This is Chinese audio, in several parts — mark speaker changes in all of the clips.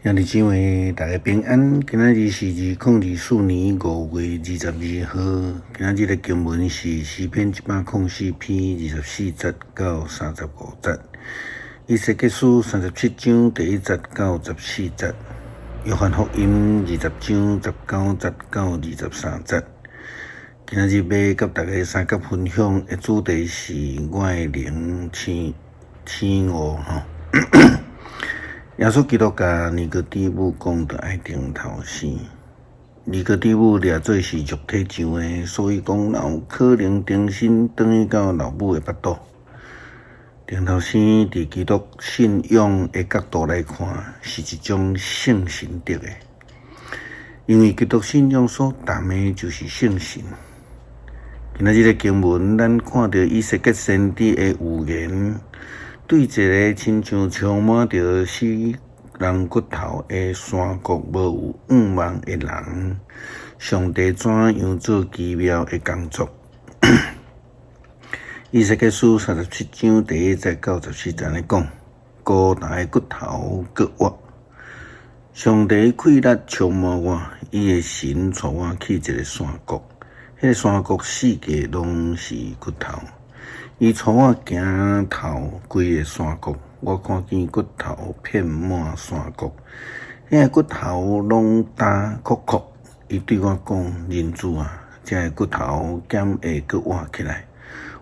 Speaker 1: 兄弟姊妹，大家平安。今仔日是2024年5月22号。今仔日的经文是诗篇104篇24节到35节，以西结书37章第1节到14节，约翰福音20章19节到23节。今仔日要甲大家三角分享的主题是我的灵天鹅耶稣基督甲尼哥底母讲着爱顶头生，尼哥底母掠做是肉体上的，所以讲哪有可能重新转去到老母的腹肚。顶头生伫基督信仰的角度来看，是一种圣神德的，因为基督信仰所谈的就是圣神。今仔日的经文，咱看到以西结先知的预言。对一个亲像充满着死人骨头的山谷无有愿望的人，上帝怎样做奇妙的工作？以西结书37章第1节到14节来讲，高大的骨头割我，上帝气力充满我，伊的神带我去一个山谷，迄个山谷四界拢是骨头。伊带我行透规个山谷，我看见骨头遍满山谷，遐个骨头拢干壳壳。伊对我讲：“人子啊，这个骨头减会搁活起来。”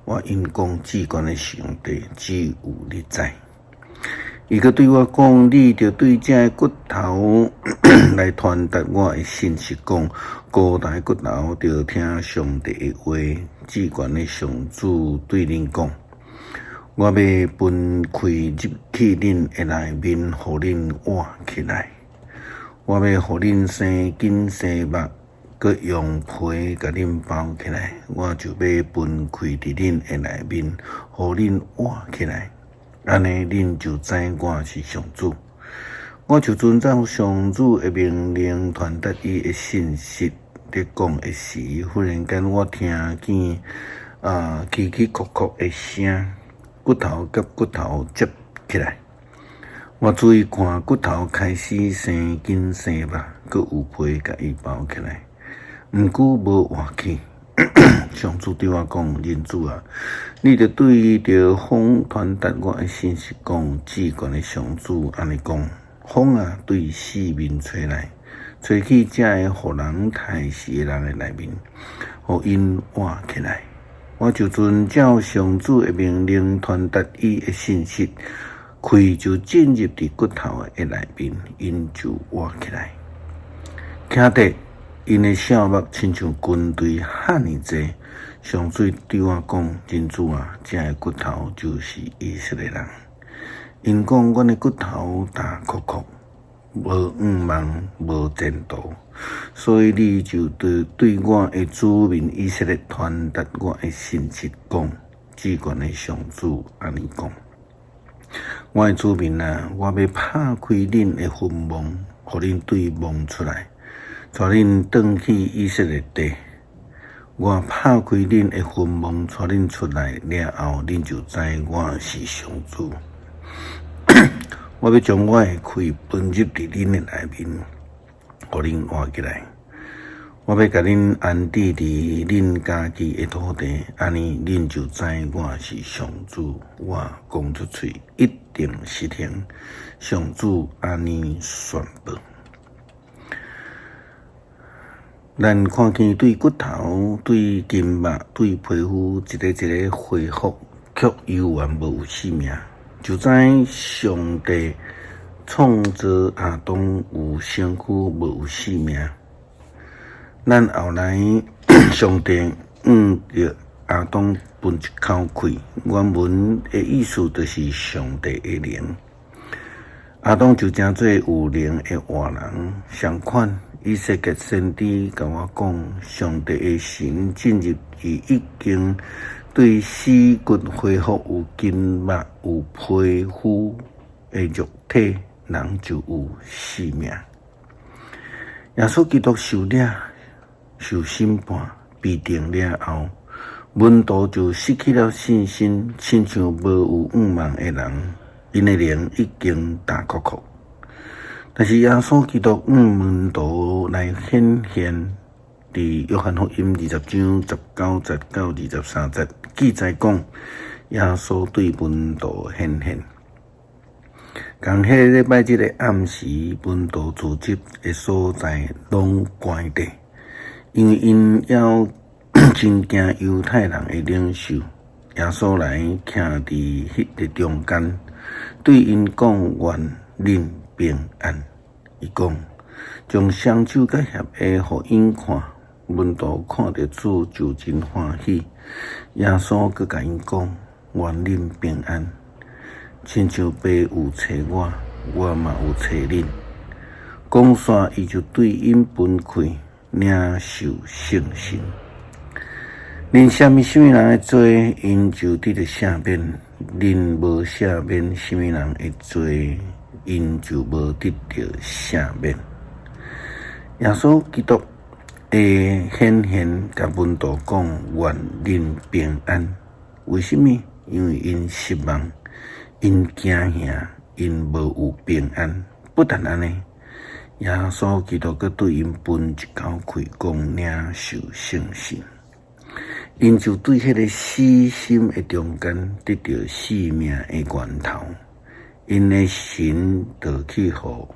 Speaker 1: 我因讲至高的上帝只有你知。伊搁对我讲：“你着对这个骨头来传达我的信息，讲高大的骨头着听上帝的话。”至高的上主对恁讲：“我要分开入去恁的内面，互恁活起来。我要互恁生根生目，佮用皮甲恁包起来。我就要分开伫恁的内面，互恁活起来。安尼恁就知我是上主。我就遵照上主的命令，传达伊的信息。”在讲的时，忽然间我听见起起哭哭的声，骨头甲骨头接起来。我注意看，骨头开始生根生目，佮有皮甲伊包起来，毋久无活去。上主对我讲：“人子啊，你着对着风传达我的信息，讲至高的上主安尼讲：风啊，对四面吹来。”吹去这个互人害死的人的内面，互因活起来。我就遵照上主的命令传达伊的信息，气就进入伫骨头的内面，因就活起来。听得因的笑目亲像军队喊尼济。上主对我讲：“人子啊，这个骨头就是以色列人。因讲阮的骨头大壳壳。”无愿望，无前途，所以你就对我的子民以色列传达我的信息，讲至高的上主安尼讲：我的子民啊，我要拍开恁的坟墓，互恁对望出来，带恁转去以色列地。我拍开恁的坟墓，带恁出来了后，恁就知我是上主。我要将我的气分入伫恁的内面，互恁活起来。我要甲恁安置伫恁家己的土地，安尼恁就知我是上主。我讲出嘴，一定实行。上主安尼宣布。咱看见对骨头、对筋膜、对皮肤一个一个恢复，却犹原无有生命。就知上帝创造亚当有身躯，无有生命。咱后来上帝着亚当分一口气，原文的意思就是上帝的灵。亚当就正做有灵的活人。相款，以西结先知甲我讲，上帝的神进入伊已经对死骨恢复有筋膜、有皮肤的肉体，人就有生命。耶稣基督受了、受审判、被定了后，门徒就失去了信心，亲像无有愿望的人，因的灵已经大壳壳。但是耶稣基督门徒来显现，伫约翰福音20章19、19、23节记载讲，耶稣对门徒显现。讲迄礼拜日的暗时，门徒聚集的所在拢关地，因为因要真惊犹太人的领袖。耶稣来徛伫迄个中间，对因讲愿恁平安。伊讲将双手甲协下互因看，门徒看着主就真欢喜。耶稣佮甲因讲愿恁平安，亲像爸有找我，我嘛有找恁。讲煞伊就对因分开，领受圣神。恁什么人会做，因就得着赦免；恁无赦免，什么人会做，因就无得着赦免。耶稣基督会显现，甲门徒讲愿恁平安。为什么？因为因失望，因惊吓，因无有平安。不但安尼，耶稣基督佮对因分一口气，讲领受圣神。因就对迄个死心的中间得到生命的源头，因的神就去互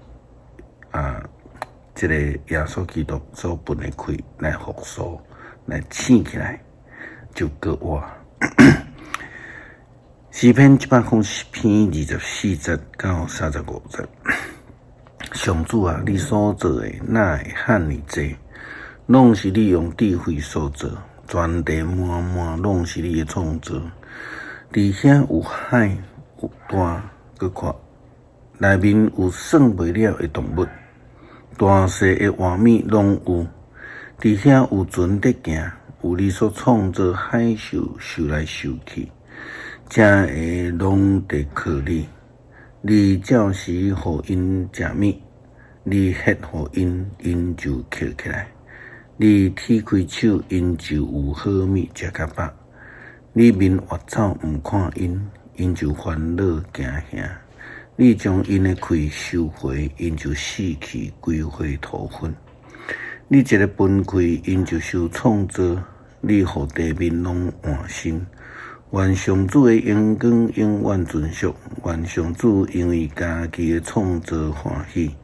Speaker 1: 这个耶稣基督所分的开来复苏，来醒起来，就搁活。诗篇104篇24节到35节，上主啊，你所做的哪会罕尼济？拢是你用智慧所做。全地满满拢是你的创造，伫遐有海有大搁阔，内面有算袂了的动物，大细的活物拢有。伫遐有船在行，有你所创造海兽游来游去，正会拢得靠你。你照时互因食物，你ฮ็互因，因就捡起来。你踢开手，因就有好物食甲饱；你面越走，毋看因，因就烦恼惊吓。你将因的气收回，因就死去，归回土粉。你一个分开，因就受创造；你互地面拢换新。愿上主的荣光永远存续，愿上主因为家己的创造欢喜。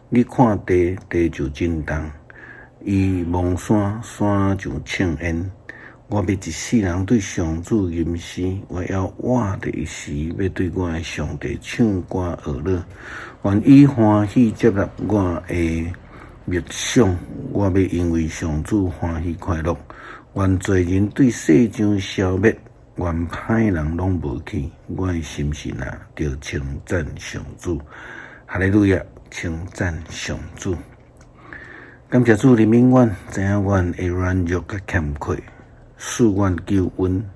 Speaker 1: 你看地，地就震动。伊望山，山就庆烟。我要一世人对上主吟诗，我要活着一时，要对我的上帝唱歌乐乐。愿伊欢喜接纳我的默想，我要因为上主欢喜快乐。愿罪人对世上消灭，愿歹人拢无去。我的心神啊，着称赞上主。哈利路亚，称赞上主。感谢主的永远，知影阮的软弱甲欠缺，赐阮救恩。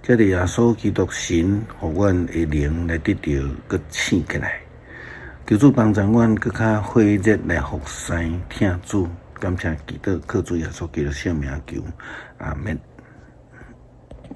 Speaker 1: 这个耶稣基督神，互阮的灵来得到佮醒起来。求主帮助阮佮较火热来服侍听主。感谢基督，靠主耶稣基督圣名求，阿门。